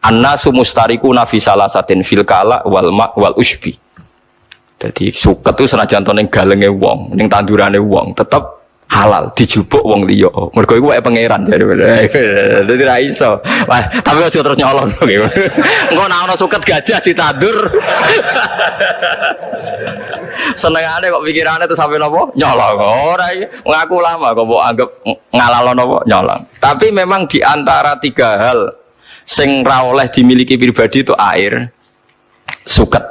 Annasu mustarikuna fi salasatin fil kala wal ma wal usbi. Jadi suket itu senajan to ning galenge wong, ning tandurane wong, tetep halal dijupuk wong liya. Mergo iku wae pangeran jare. Dadi ra iso. Wah, tapi aja terus nyolong. Engko nek ana suket gajah ditandur. Senengane kok pikirane tuh sampai napa? Nyolong. Ora iki ngaku lama kok mbok anggap ngalalo napa? Nyolong. Tapi memang di antara tiga hal sing ra oleh dimiliki pribadi itu air, suket.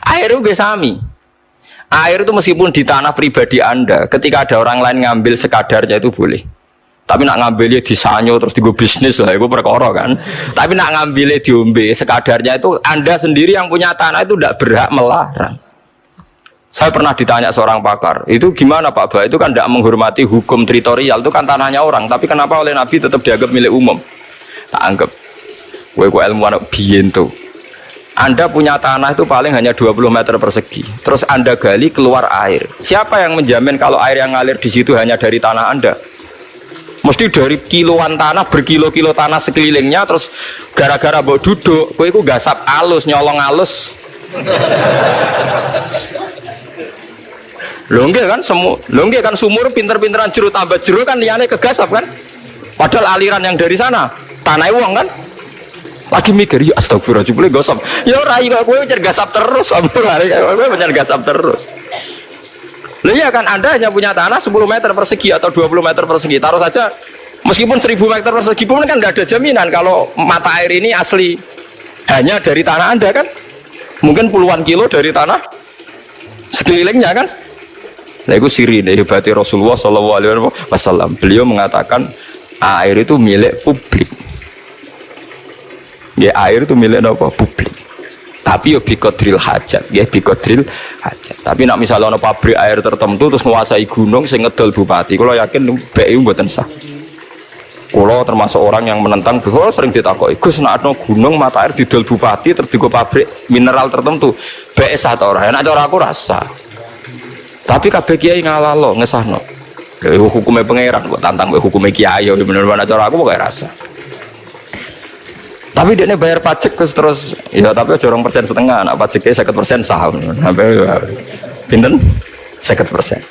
Air itu sami. Air itu meskipun di tanah pribadi Anda, ketika ada orang lain ngambil sekadarnya itu boleh. Tapi nak ngambilnya disanyo terus digo bisnis lah, itu perkara kan. Tapi nak ngambilnya diombe sekadarnya itu Anda sendiri yang punya tanah itu tidak berhak melarang. Saya pernah ditanya seorang pakar, itu gimana Pak Ba? Itu kan tidak menghormati hukum teritorial, itu kan tanahnya orang. Tapi kenapa oleh Nabi tetap dianggap milik umum? Tak anggap. Gue ilmuwan biyen tuh. Anda punya tanah itu paling hanya 20 meter persegi. Terus Anda gali keluar air. Siapa yang menjamin kalau air yang ngalir di situ hanya dari tanah Anda? Mesti dari kiloan tanah, berkilo-kilo tanah sekelilingnya. Terus gara-gara mbok duduk, kowe iku gasap alus, nyolong alus. Lho nggih kan sumur pinter-pinteran jero tambah jero kan liyane kegasap kan. Padahal aliran yang dari sana tanah wong kan. Lagi mikir, ya astagfirullah, boleh gosap. Ya rai kok kowe nyer gasap terus, kowe nyer gasap terus. Lah iya kan Anda hanya punya tanah 10 meter persegi atau 20 meter persegi. Taruh saja meskipun 1000 meter persegi pun kan tidak ada jaminan kalau mata air ini asli hanya dari tanah Anda kan. Mungkin puluhan kilo dari tanah sekelilingnya kan. Nah itu siri dari hebatnya Rasulullah SAW. Beliau mengatakan air itu milik publik. Ya air itu milik apa? Publik. Tapi yo biqadril hajat, ya biqadril hajat. Tapi nak misalnya ada pabrik air tertentu terus menguasai gunung sing ngedol bupati, kalau yakin BI mboten sah. Kalau termasuk orang yang menentang, kalau sering ditakoki, Gus nak ada gunung mata air didol bupati terus digo pabrik mineral tertentu, BI sah ta ora? Nek ora aku rasa. Tapi kabeh kiai ngalalo ngesahno. Ya hukume pangeran kok tantang hukume kiai yo bener-bener cara aku kok rasa. Tapi dia bayar pajak terus ya tapi aja 2% setengah, nak pajaknya 50% saham. Sampai pinten 50%.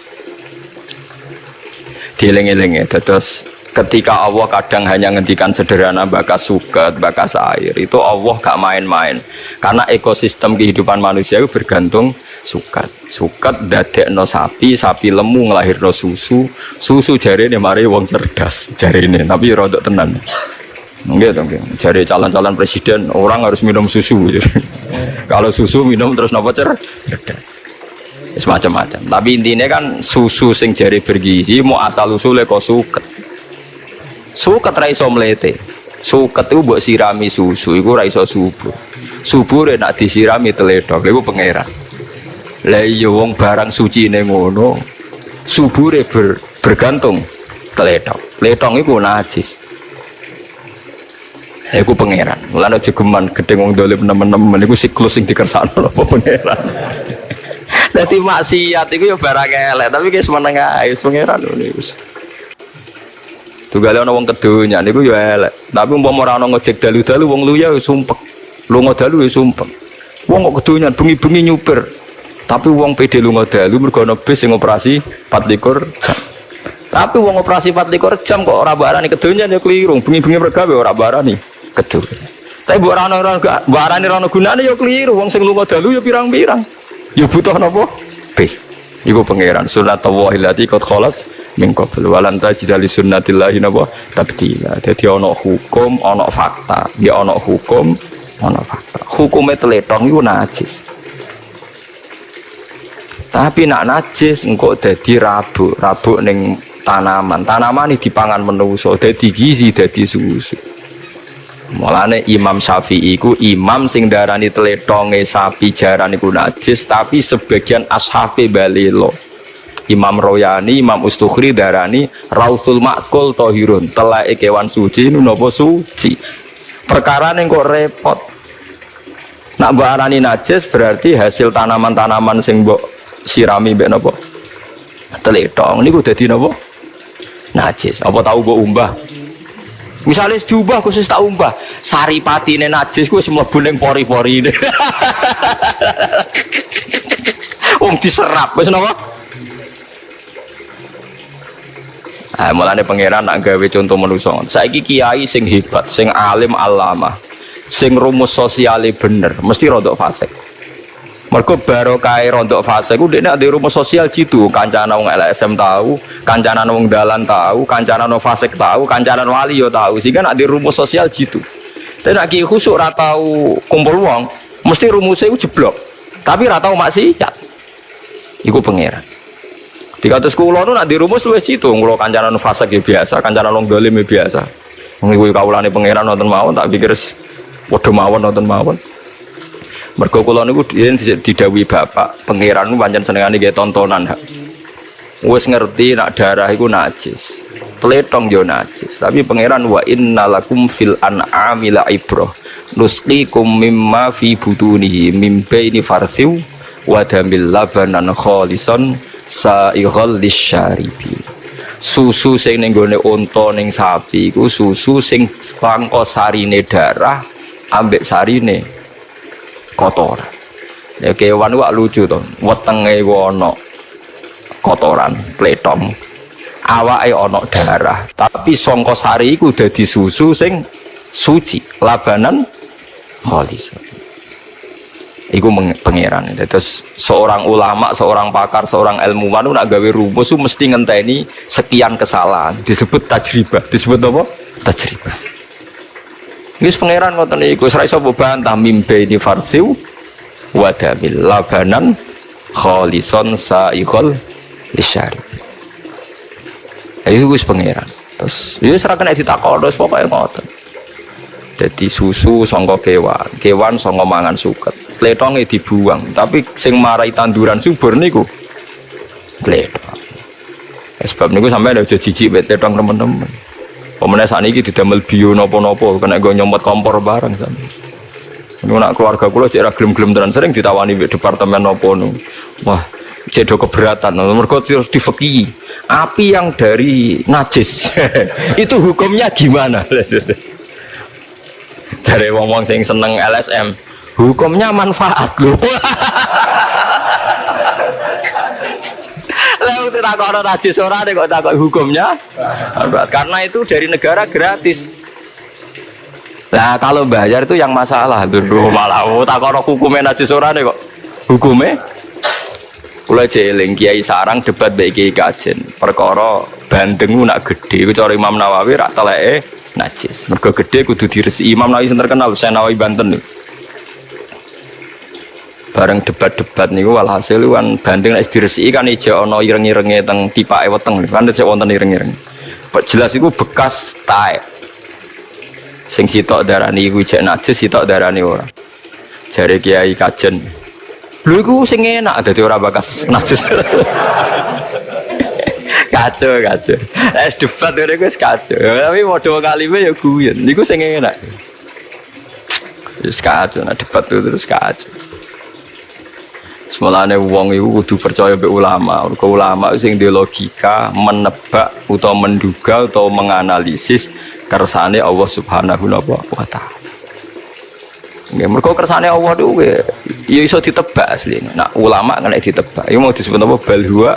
Dieling-eling terus ketika Allah kadang hanya ngendikan sederhana bakas suket, bakas air, itu Allah gak main-main. Karena ekosistem kehidupan manusia itu bergantung suket. Suket dadekno sapi, sapi lemu nglahirno susu, susu jarene mari wong cerdas jarene, tapi rodok tenan. Enggak dong, cari calon-calon presiden orang harus minum susu. Kalau susu minum terus nopo cerdas, semacam-macam. Tapi intinya kan susu sing jari bergizi mau asal usulnya kok suket. Suket raiso melete. Suket itu buat sirami susu, itu raiso subur. Subur nak disirami teledok, itu pangeran. Lah iya wong barang suci nengono, subure bergantung teledok. Teledok itu najis. Iku pangeran. Mulane aja geman gedeng wong dolim nemen-nemen iku siklus sing dikersakno apa pangeran. Dadi maksiat iku ya barang elek, tapi wis meneng ae pangeran niku. Tugale ana wong kedonya niku ya elek. Tapi umpama ora ana ngojek dalu-dalu wong luya wis sumpek. Lunga dalu wis sumpek. Wong kok kedonya bengi-bengi nyupir. Tapi wong PD lunga dalu mergo ana bis sing operasi 24 jam. Tapi wong operasi 24 jam kok ora barani kedonya ya keliru. Bengi-bengi mergawe ora barani. Kedur. Tapi mbok arane ora ono gunane ya keliru. Wong sing lunga dalu ya pirang-pirang. Ya butuh napa? Bis. Iku pangeran sunnatullah allati qad khalas min qabl wa lan tajida li sunnatillahi napa tabdila. Dadi ana hukum, ana fakta. Ya ana hukum, ana fakta. Hukume teletong iku najis. Tapi nak najis engko dadi rabuk ning tanaman. Tanaman iki dipangan menungso, dadi gizi, dadi susu. Mulane Imam Syafi'i ku imam sing darani tletonge sapi jaran iku najis, tapi sebagian ashabe balelo. Imam Royani, Imam Ustukhri darani Rausul Ma'kul Tahirun, teleke kewan suci nu napa suci. Perkarane kok repot. Nak mbok arani najis berarti hasil tanaman-tanaman sing mbok sirami mbek napa? Tletong niku dadi napa? Najis. Apa tahu mbok umbah? Misalnya diubah khusus tak umbah, saripatine najis ku wis mlebu ning pori-pori. Wong diserap wis napa? Ah mulane pangeran nak gawe contoh manusa. Saiki kiai sing hebat, sing alim alama, sing rumus sosiale bener, mesti rodok fasik. Mergo barokah rondok fase ku dekne ade rumus sosial jitu, kancana wong LSM tahu, kancana wong dalan tahu, kancana wong fasik tahu, kancana wali yo tahu. Sehingga ade rumus sosial jitu. Tapi nek ki khusuk ra tau kumpul wong, mesti rumusnya ku jeblok. Tapi ra tau maksiat. Iku pangeran. Dikatus kula nu nek di rumus luwih jitu, kula kancana wong fasik ya biasa, kancana wong dolim ya biasa. Wong iku kawulane pangeran nonton mawon tak pikir padha mawon nonton mawon. Mergo kula niku didhawuhi bapak, pangeran pancen senengane nggih tontonan. Wis ngerti nak darah iku najis. Tletong yo najis, tapi pangeran wa innalakum fil an'ami la ibrah. Nusqikum mimma fi butunihi mim baini farthiw wa damil labanan khalisan sa'ighal lisyaribin. Susu sing ning gone unta ning sapi iku susu sing sangka sarine darah ambek sarine kotoran. Ya kewan wak lucu to. Wetenge ana kotoran, pletong. Awake ana darah, tapi sangka sari iku dadi susu sing suci, labanan khalis. Iku pangeran. Terus seorang ulama, seorang pakar, seorang ilmuwan nak gawe rumus mesti ngenteni sekian kesalahan. Disebut tajribah. Disebut apa? Tajribah. Wis pangeran ngoten niku ora iso bantah mimbe ini farsiu wa damil labanan khalisan sa'ighal lisyari. Ayo wis pangeran. Terus ya ora kena ditakon terus pokoke ngoten. Dadi susu sangka kewan, kewan sangka mangan suket. Tletonge dibuang, tapi sing marai tanduran subur niku tletong. Sebab niku sampeyan aja jijik mek tletong teman-teman. Pemenang saat ini didamel bio nopo-nopo, kena gue nyomot kompor bareng sana. Ini nak keluarga kulo cek gelem-gelem tenan sering ditawani di departemen nopo nu. Wah, cedo keberatan. Mereka terus difeki. Api yang dari najis itu hukumnya gimana? Dari ngomong sing seneng LSM, hukumnya manfaat loh. Lalu tidak ada najis orang kok takut hukumnya, karena itu dari negara gratis. Nah kalau bayar itu yang masalah, dulu malah takut hukumnya najis orang kok hukumnya. Mulai jeling Kiai Sarang debat baik Kiai Kajen, perkara bandeng nak gede, kecuali Imam Nawawi rak teleke najis. Mergo gede kudu diresi. Imam Nawawi yang terkenal, saya Nawawi Banten nih. Bareng debat-debat niku walhasil kan banding nek diresiki kan ijo ana ireng-irenge teng tipake weteng kan sik wonten ireng-ireng. Jelas iku bekas taek. Sing sitok darani iku jek najis, sitok darani ora. Jare Kiai Kajen. Lho iku sing enak dadi ora bekas najis. Kacau. Es debat ngene iku wis kacau. Tapi modho kalime ya guyon. Niku sing enak. Wis kacau nek debat terus kacau. Semolane wong iku kudu percaya mbek ulama. Mergo ulama sing duwe logika, menebak utawa menduga utawa menganalisis kersane Allah Subhanahu wa taala. Nggih, mergo kersane Allah itu ya iso ditebak asline. Nah, ulama kena ditebak. Iku mau disebut apa? Bal huwa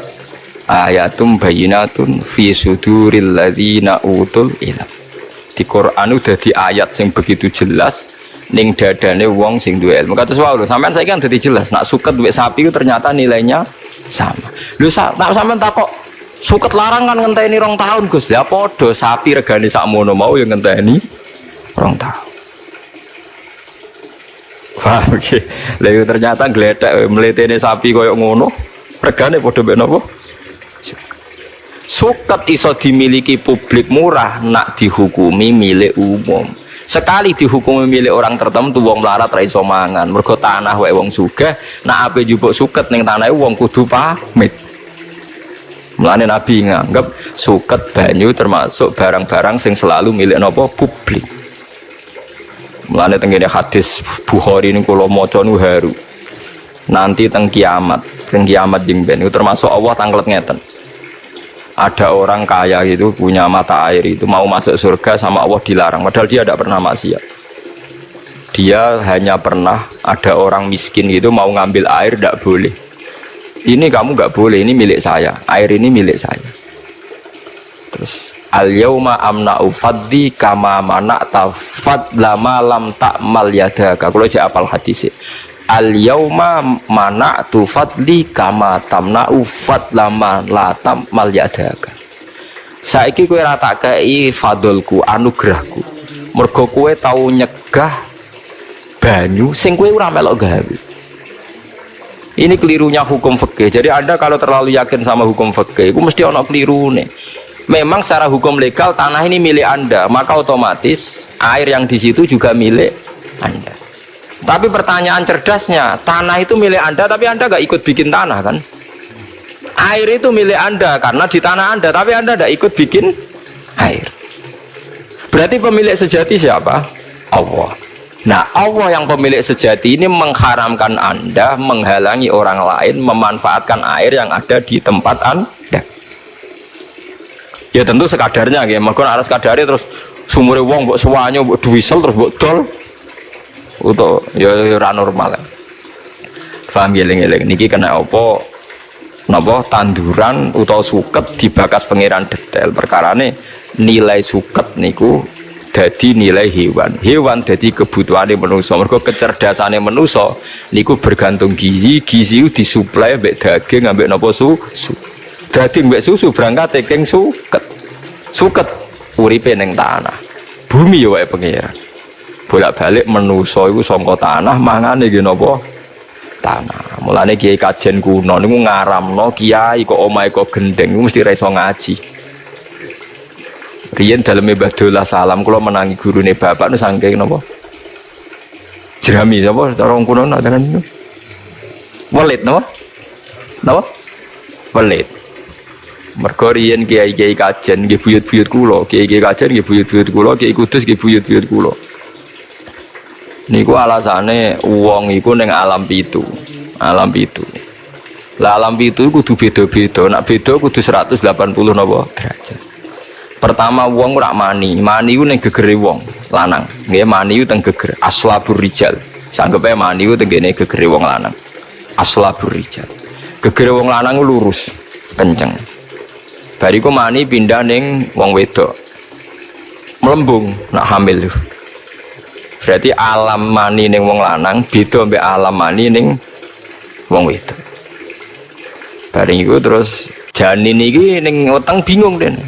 ayatum bayyinatun fi suduril ladzina utul ilm. Di Quran udah di ayat sing begitu jelas ning dadane wong sing duwe ilmu. Kados wae lho, sampean saiki kan dadi jelas nak suket duwe sapi itu ternyata nilainya sama. Lho nak sampean takok suket larang kan ngenteni 2 tahun, Gus. Lah padha sapi regane sakmono mau ya ngenteni 2 tahun. Wah, oke. Lah ternyata gledek mletene sapi koyo ngono. Regane padha mek napa? Suket iso dimiliki publik murah nak dihukumi milik umum. Sekali dihukumi milik orang tertentu wong melarat ra iso mangan. Mergo tanah wae wong sugih, nak ape njupuk suket ning tanahe wong kudu pamit. Mulane Nabi nganggep suket banyu termasuk barang-barang sing selalu milik napa publik. Mulane tengene hadis Bukhari niku kula maca nu haru. Nanti teng kiamat jeng ben itu termasuk Allah tanglet ngeten. ada orang kaya gitu punya mata air itu mau masuk surga sama Allah dilarang, padahal dia tidak pernah maksiat. Dia hanya pernah ada orang miskin gitu mau ngambil air, tidak boleh. Ini kamu nggak boleh, ini milik saya, air ini milik saya. Terus al-yauma amna'u faddi kama mana'ta fadla ma lam ta'mal yadaka. Kalau aja apal hadis al-yauma mana'tu fadli kama tamna'u fadla ma la ta'mal yadaka. Saiki kowe ora tak kei fadlku, anugerahku. Mergo kowe tau nyegah banyu sing kowe ora melok gawe. Ini kelirunya hukum fikih. Jadi Anda kalau terlalu yakin sama hukum fikih, itu mesti ono kelirune. Memang secara hukum legal tanah ini milik Anda, maka otomatis air yang di situ juga milik Anda. Tapi pertanyaan cerdasnya, tanah itu milik Anda, tapi Anda nggak ikut bikin tanah kan? Air itu milik Anda karena di tanah Anda, tapi Anda nggak ikut bikin air. Berarti pemilik sejati siapa? Allah. Nah, Allah yang pemilik sejati ini mengharamkan Anda menghalangi orang lain memanfaatkan air yang ada di tempat Anda. Ya tentu sekadarnya, ya. Maka harus kadarnya terus sumure wong mbok suwanyo mbok duwisel terus mbok dol. Untuk ya ora normal. Paham eling-eling niki kena apa? Napa tanduran utawa suket dibakas pangeran detail. Perkarane nilai suket niku dadi nilai hewan dadi kebutuhane manusa. Mergo kecerdasane manusa niku bergantung gizi disuplai mbek daging ambek napa susu. Daging mbek susu berangkat saking suket uripe ning tanah. Bumi ya wae pangeran. Bolak-balik manusa iku saka tanah mangane nggih napa tanah. Mulane kiai kajen kuno niku ngaramno kiai kok omahe kok gendeng niku mesti ra iso ngaji. Riyen daleme Mbah Dolah Salam kula menangi gurune bapak nu saking napa? Jerami napa cara kuno dengan niku. Welit napa? Napa? Welit. Mergo riyen kiai-kiai kajen nggih buyut-buyut kula, kiai-kiai kajen nggih buyut-buyut kula, kiai kudus nggih buyut-buyut kula. Niku alasane wong iku ning alam pitu. Alam pitu. Lah alam pitu kudu beda-beda, nek beda kudu 180 napa derajat. Pertama wong ora mani ku ning gegere wong lanang. Nggih mani ku teng geger aslabur rijal. Sanggepe mani ku tengene gegere wong lanang. Aslabur rijal. Gegere wong lanang ku lurus, kenceng. Bariku mani pindah ning wong wedok. Melembung nak hamil. Berarti alam mani ning wong lanang beda mbek alam mani ning wong wedok. Bareng iku terus janin iki ning weteng bingung den.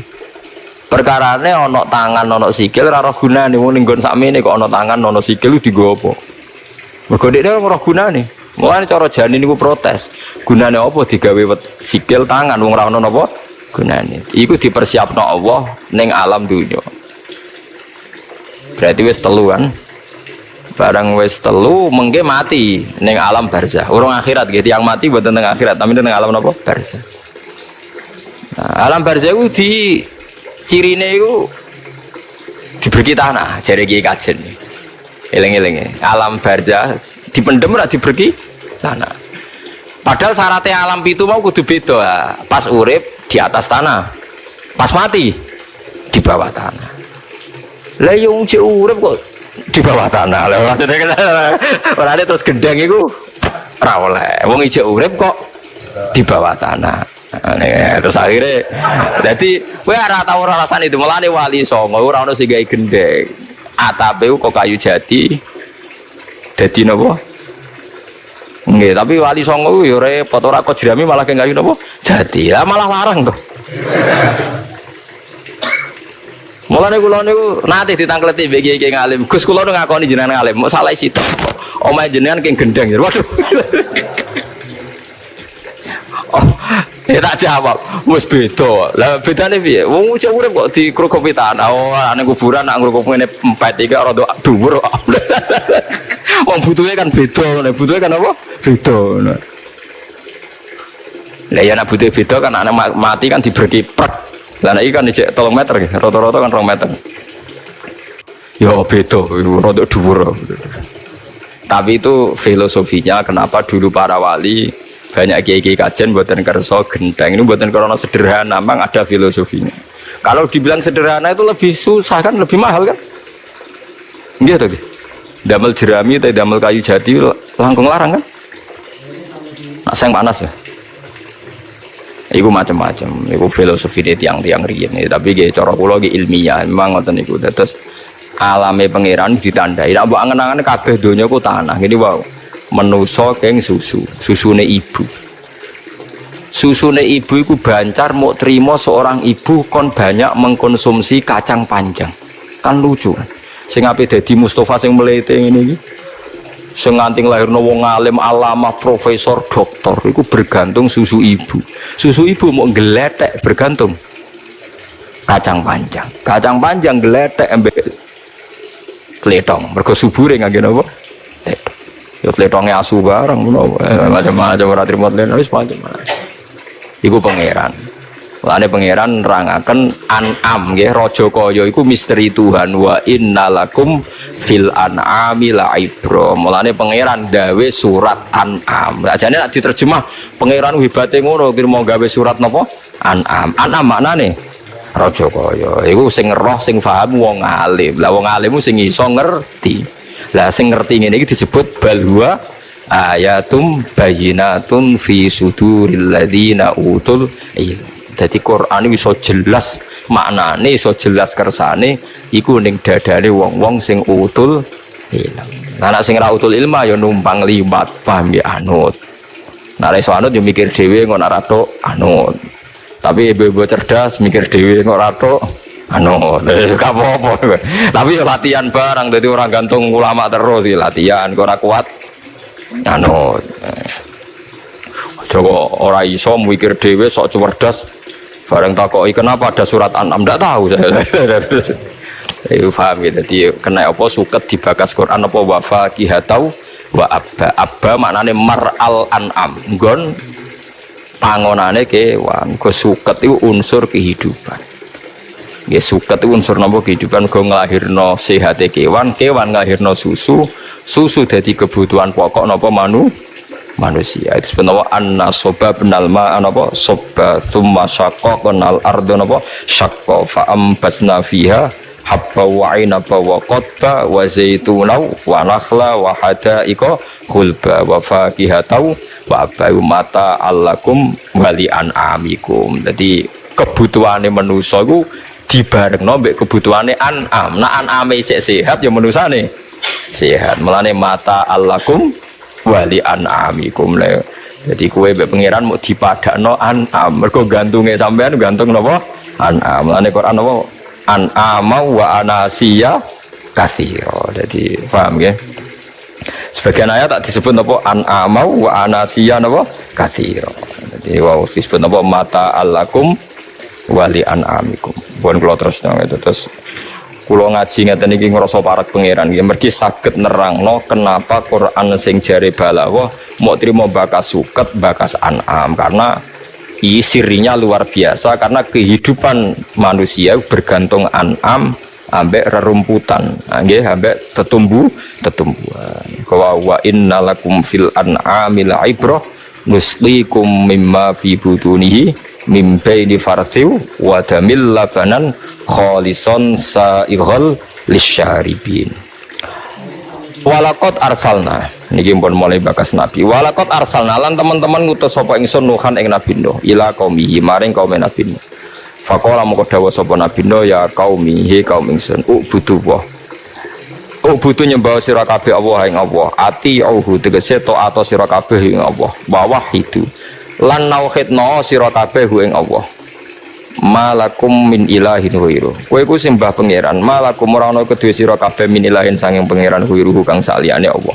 Perkarane ana tangan ana sikil ora gunane wong ning nggon sakmene kok ana tangan ana sikil dienggo apa. Mergo dekne ora gunane. Mulane cara janin niku protes. Gunane apa digawe sikil tangan wong ora ana napa gunane. Iku dipersiapno Allah ning alam dunya. Berarti wis telu kan. Barang wis telu mengke mati ning alam barzah. Urung akhirat nggih tiyang mati mboten teng akhirat, tapi ning alam napa? Barzah. Nah, alam barzah iku di cirine iku diberi tanah jare kiai kajen. Eling-eling alam barzah dipendem ora diberi tanah. Padahal syaratnya alam pitu mau kudu beda. Pas urip di atas tanah, pas mati di bawah tanah. Lah yo cek urip kok di bawah tanah. Lah maksudnya ora terus gendeng iku ora oleh. Wong ijek urip kok di bawah tanah. Terus akhirnya jadi kowe ora tau ora rasane itu melane wali songo ora ono sing gawe gendeng. Atape kok kayu jati dadi napa? Nggih, tapi wali songo yo repot ora kok jerami malah kayu napa? Jati. Lah malah larang to. Mulane kula niku nate ditangkleti mbek kiai ngalim. Gus kula nu ngakoni jenengan ngalim, mok salah sitok. Omahe jenengan keng gendeng. Waduh. Ya tak jawab, wis beda. Lah bedane piye? Wong cek urip kok dikrukupi tanah. Oh, ning kuburan nak ngrukup ngene empet iki rada dhuwur. Wong butuhe kan beda, nek butuhe kan apa? Beda. Lah ya nek butuhe beda kan anak mati kan diberki prek. Lah nek iki kan cek 3 meter iki, rata-rata kan 2 meter. Ya beda, rada dhuwur. Tapi itu filosofinya kenapa dulu para wali banyak kiai-kiai kajian buatan kerso gendeng ini buatan karena sederhana, memang ada filosofinya. Kalau dibilang sederhana itu lebih susah kan, lebih mahal kan? Gitu deh. Damel jerami atau damel kayu jati langkung larang kan? Nah, yang panas ya. Iku macam-macam, iku filosofi dia tiang-tiang riyen. Tapi kayak cara kula ki ilmiah, memang ngoten niku. Terus alame pangeran ditandai. Nek mbok angen-angen kabeh donya ku tanah. Ngene wae. Menusa keng susu, susune ibu. Susune ibu iku bancar mau terima seorang ibu kon banyak mengkonsumsi kacang panjang. Kan lucu kan. Sing ape dadi Mustafa sing mlete ngene iki. Sing nganti lairno wong alim alamah profesor doktor iku bergantung susu ibu. Susu ibu mau geletek bergantung kacang panjang. Kacang panjang geletek embek tletong. Mergo subure ngangge napa? Tletong. Yo tletonge asu barang ngono. Macam-macam ora trimo tletong wis macam-macam. Iku pangeran. Lane pangeran nerangaken an'am nggih raja kaya iku misteri Tuhan wa innalakum fil an'ami la'ibra. Mulane pangeran gawe surat an'am. Ajane nek diterjemah pangeran hebate ngono kirmo gawe surat napa? An'am. An'am maknane raja kaya. Iku sing roh sing paham wong alim. Lah wong alim sing iso ngerti. Lah sing ngerti ngene iki disebut balwa ayatum bayyinatun fi suduril ladzina utul ilm. Jadi Quran itu iso jelas maknane, iso jelas kersane iku ning dadane wong-wong sing utul ilm. Anak sing ra utul ilmu ya numpang liwat, paham ya anut. Nek iso anut ya mikir dhewe kok ora tok anut. Tapi ibu-ibu cerdas mikir dhewe kok ora tok anut. Gak apa-apa. Tapi ya latihan barang dadi orang gantung ulama terus ya latihan kok ora kuat anut. Coba orang iso mikir dhewe sok cerdas. Bareng takoki kenapa ada surat An'am ndak tahu saya. Iku paham gitu. Jadi kena apa suket dibakas Quran apa wa faqihatau wa abba. Abba maknane mar'al an'am. Nggon pangonane kewan. Go suket itu unsur kehidupan. Nggih suket itu unsur napa kehidupan go nglahirno sehate kewan, kewan nglahirno susu, susu dadi kebutuhan pokok napa manusia. Itu sebenarnya an-nasoba benal ma apa soba summa syaqqa kanal ardu napa syaqqa fa ambasna fiha habba wa ainaba wa qadba wa zaituna wa nakhla wa hadaiqa khulba wa faqihatau wa abayu mata allakum wali an'amikum. Jadi kebutuhane manusa iku dibarengno mbek kebutuhane an'am. Nek an'ame isih sehat ya manusane sehat. Mulane mata allakum wali an'amikum le. Jadi kowe mbek pangeran mau dipadakno an'am. Mergo gantunge sampean gantung napa? An'am. Mulane Quran napa? An'ama wa anasiya katsira. Jadi paham nggih? Sebagian ayat tak disebut napa? An'ama wa anasiya napa? Katsira. Jadi wow disebut napa? Mata allakum wali an'amikum. Pun kula terus itu terus kula ngaji ngeten iki ngrasa parek pangeran nggih mergi saged nerangno kenapa Quran sing jare balaghah mau trimo bakas suket bakas an'am karena sirinya luar biasa karena kehidupan manusia bergantung an'am ambek rerumputan nggih ambek tetumbuhan wa innalakum fil an'ami la'ibrah nusqikum mimma fi butunihi mim baini farthiw wa damil labanan khalison sa'ighal lisyaribin. Walaqad arsalna niki pun mulai bakas nabi. Walaqad arsalna lan teman-teman ngutus sapa ingsun Nuhan ing Nabi Nuh ila qaumihi maring kaum Nabi Nuh. Faqala moko dawuh sapa Nabi Nuh ya qaumihi kaum ingsun ubudu wa. Ubudu nyembah sira kabeh Allah ing Allah. Ati auhu tegese taat sira kabeh ing Allah. Wa wahidu lan nauhidna sira kabeh ing Allah. Malakum min ilahin ghairu. Kowe iku sembah pangeran, malakum ora ana kedue sira kabeh min ilahin sanging pangeran ghairu kang saliyane Allah.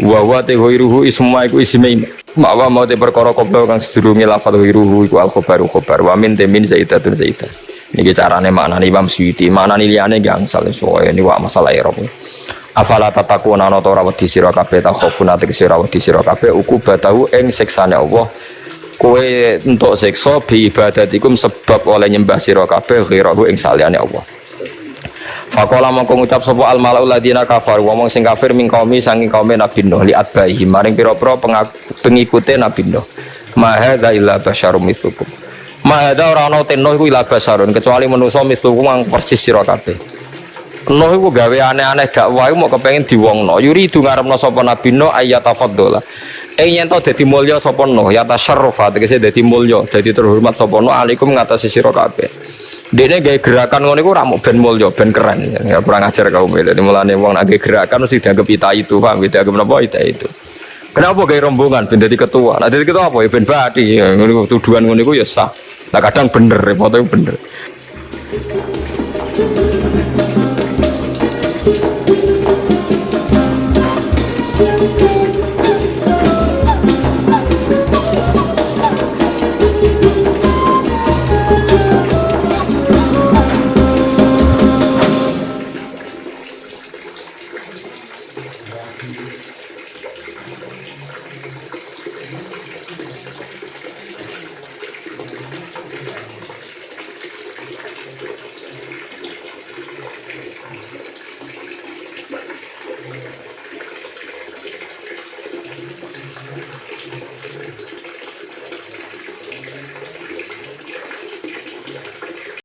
Wa wa te ghairu isma iku isme mawa mau te perkara koblo kang sedurunge lafal ghairu iku al khabaru khabar wa min te min zaidatun zaidah. Niki carane maknane Imam Suyuti, maknane liyane gangsal soe ini wa masalah Arab. Afala tatakuna ana ta ora wedi sira kabeh ta khofuna te sira wedi sira kabeh ukubatahu ing siksane Allah. Kowe entuk siksa bi ibadatikum sebab oleh nyembah sira kabeh ghirahu ing saliyane Allah. Faqala mongko ngucap sapa al malaul ladina kafar wong sing kafir ming qaumi saking kaume Nabi Nuh li atbaihi maring pira-pira pengikute Nabi Nuh. Ma hadza illa basyarum mithlukum. Ma hadza ora ana ten Nuh iku illa basyarun kecuali manusa mithlukum kang persis sira kabeh. Nuh iku gawe aneh-aneh dakwah mau kepengin diwongno. Yuri itu ngarepno sapa Nabi Nuh ayatafaddola. Yen to dadi mulya sapa Nuh ya tasyarrufa tegese dadi mulya, dadi terhormat sapa Nuh alaikum ngatasi sira kabeh. Dene gawe gerakan ngono iku ora mung ben mulya, ben keren. Ya kurang ajar kaum itu. Mulane wong nek gerakan mesti dianggap ita itu, paham? Dianggap napa ita itu. Kenapa gawe rombongan ben dadi ketua? Nah dadi ketua apa ya ben bati. Ngono tuduhan ngono iku ya sah. Lah kadang bener, foto bener.